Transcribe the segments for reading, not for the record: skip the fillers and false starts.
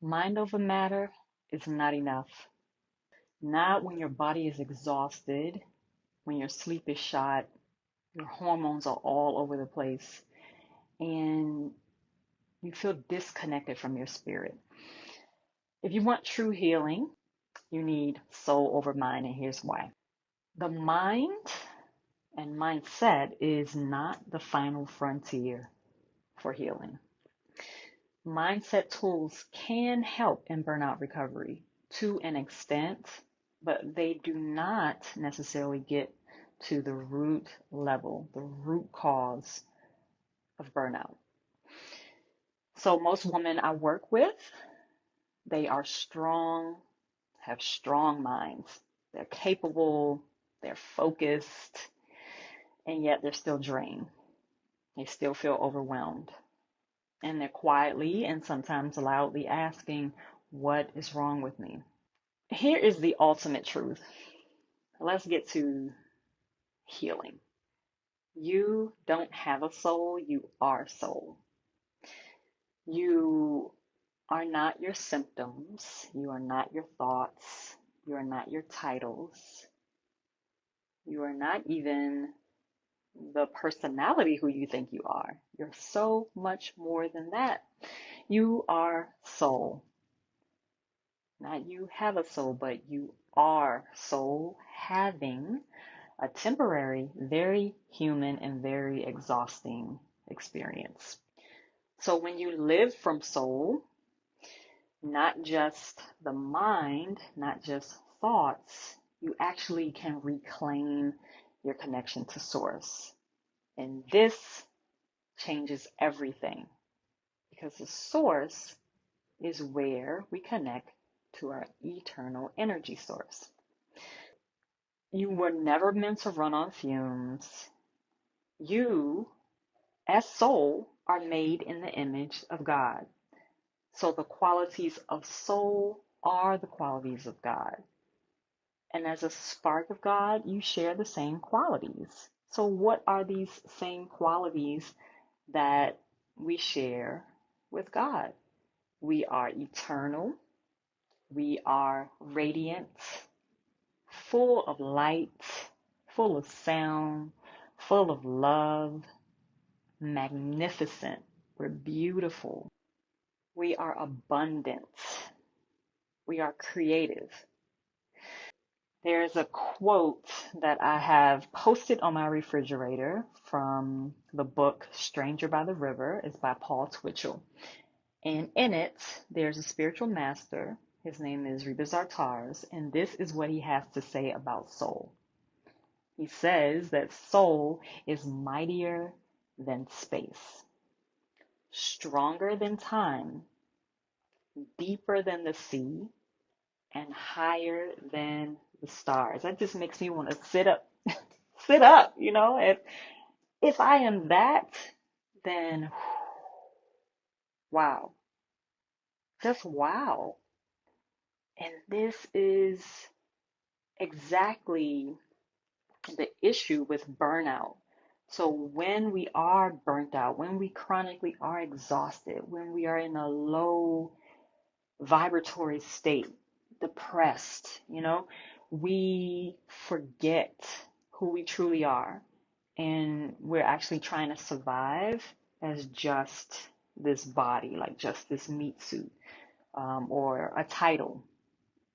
Mind over matter is not enough. Not when your body is exhausted, when your sleep is shot, your hormones are all over the place, and you feel disconnected from your spirit. If you want true healing, you need soul over mind, and here's why. The mind and mindset is not the final frontier for healing. Mindset tools can help in burnout recovery to an extent, but they do not necessarily get to the root level, the root cause of burnout. So most women I work with, they are strong, have strong minds. They're capable, they're focused, and yet they're still drained. They still feel overwhelmed. And they're quietly and sometimes loudly asking, what is wrong with me? Here is the ultimate truth. Let's get to healing. You don't have a soul, you are soul. You are not your symptoms, you are not your thoughts, you are not your titles, you are not even the personality who you think you are. You're so much more than that. You are soul. Not you have a soul, but you are soul having a temporary, very human, and very exhausting experience. So when you live from soul, not just the mind, not just thoughts, you actually can reclaim your connection to source. And this changes everything because the source is where we connect to our eternal energy source. You were never meant to run on fumes. You, as soul, are made in the image of God. So the qualities of soul are the qualities of God. And as a spark of God, you share the same qualities. So what are these same qualities that we share with God? We are eternal. We are radiant, full of light, full of sound, full of love, magnificent. We're beautiful. We are abundant. We are creative. There's a quote that I have posted on my refrigerator from the book Stranger by the River. It's by Paul Twitchell. And in it, there's a spiritual master. His name is Rebbe Zartars, and this is what he has to say about soul. He says that soul is mightier than space, stronger than time, deeper than the sea, and higher than the stars. That just makes me want to sit up, sit up, if I am that, then wow, just wow. And this is exactly the issue with burnout. So when we are burnt out, when we chronically are exhausted, when we are in a low vibratory state, depressed, we forget who we truly are. And we're actually trying to survive as just this body, like just this meat suit, or a title,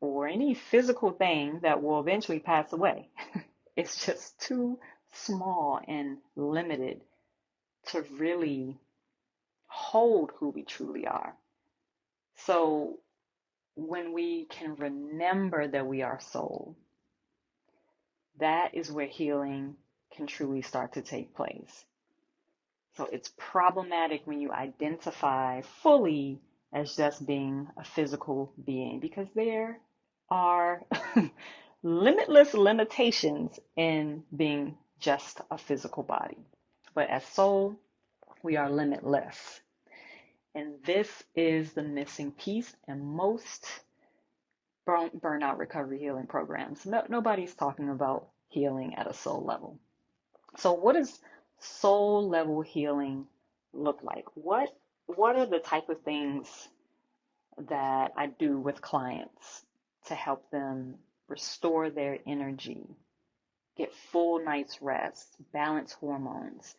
or any physical thing that will eventually pass away. It's just too small and limited to really hold who we truly are. So when we can remember that we are soul, that is where healing can truly start to take place. So it's problematic when you identify fully as just being a physical being, because there are limitless limitations in being just a physical body. But as soul, we are limitless. And this is the missing piece in most burnout recovery healing programs. Nobody's talking about healing at a soul level. So what does soul level healing look like? What are the type of things that I do with clients to help them restore their energy, get full night's rest, balance hormones.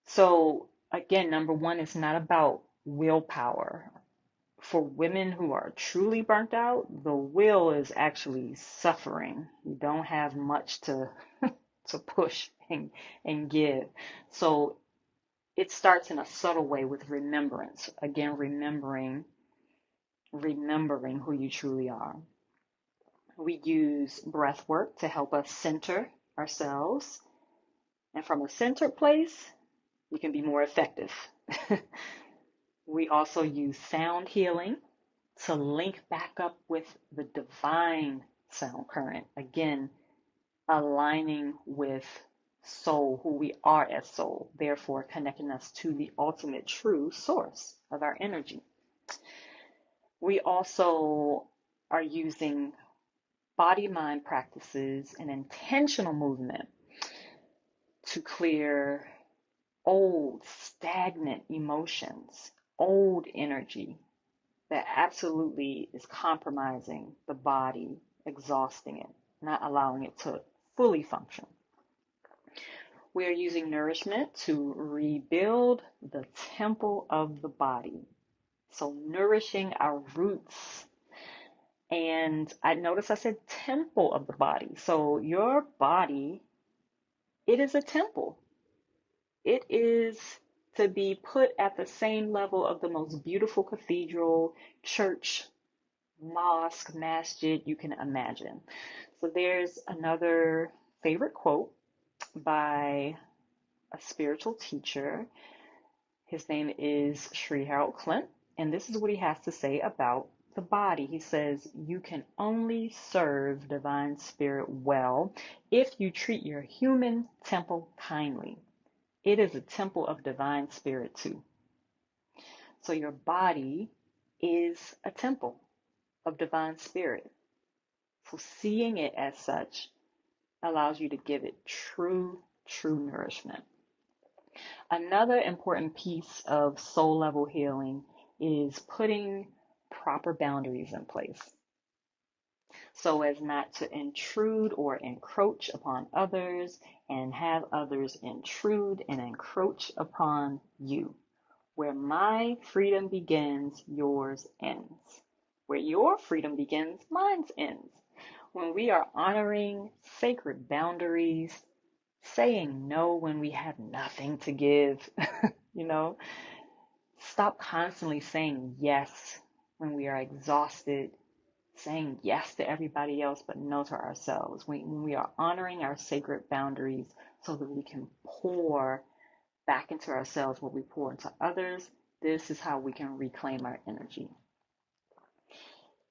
So again, number one, it's not about willpower. For women who are truly burnt out, the will is actually suffering. You don't have much to to push and give. So it starts in a subtle way with remembrance. Again, remembering who you truly are. We use breath work to help us center ourselves. And from a centered place, we can be more effective. We also use sound healing to link back up with the divine sound current. Again, aligning with soul, who we are as soul, therefore connecting us to the ultimate true source of our energy. We also are using body-mind practices and intentional movement to clear old, stagnant emotions, old energy that absolutely is compromising the body, exhausting it, not allowing it to fully function. We are using nourishment to rebuild the temple of the body. So nourishing our roots. And I noticed I said temple of the body. So your body, it is a temple. It is to be put at the same level of the most beautiful cathedral, church, mosque, masjid you can imagine. So there's another favorite quote by a spiritual teacher. His name is Sri Harold Clint, and this is what he has to say about the body. He says, you can only serve divine spirit well if you treat your human temple kindly. It is a temple of divine spirit too. So your body is a temple of divine spirit. So seeing it as such allows you to give it true nourishment. Another important piece of soul level healing is putting proper boundaries in place so as not to intrude or encroach upon others and have others intrude and encroach upon you. Where my freedom begins, yours ends. Where your freedom begins, mine ends. When we are honoring sacred boundaries, saying no when we have nothing to give, you know, stop constantly saying yes when we are exhausted, saying yes to everybody else but no to ourselves. When we are honoring our sacred boundaries so that we can pour back into ourselves what we pour into others, this is how we can reclaim our energy.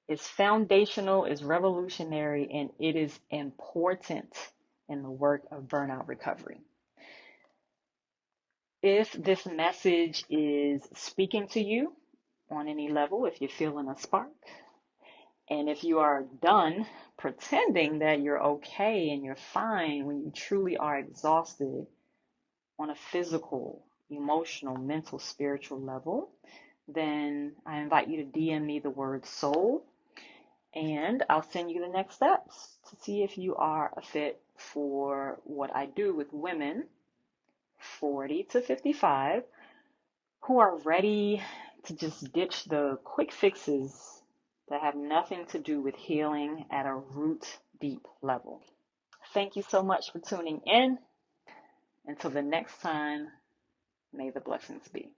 It's foundational, it's revolutionary, and it is important in the work of burnout recovery. If this message is speaking to you on any level, if you're feeling a spark, and if you are done pretending that you're okay and you're fine when you truly are exhausted on a physical, emotional, mental, spiritual level, then I invite you to DM me the word soul, and I'll send you the next steps to see if you are a fit for what I do with women 40 to 55 who are ready to just ditch the quick fixes that have nothing to do with healing at a root deep level. Thank you so much for tuning in. Until the next time, may the blessings be.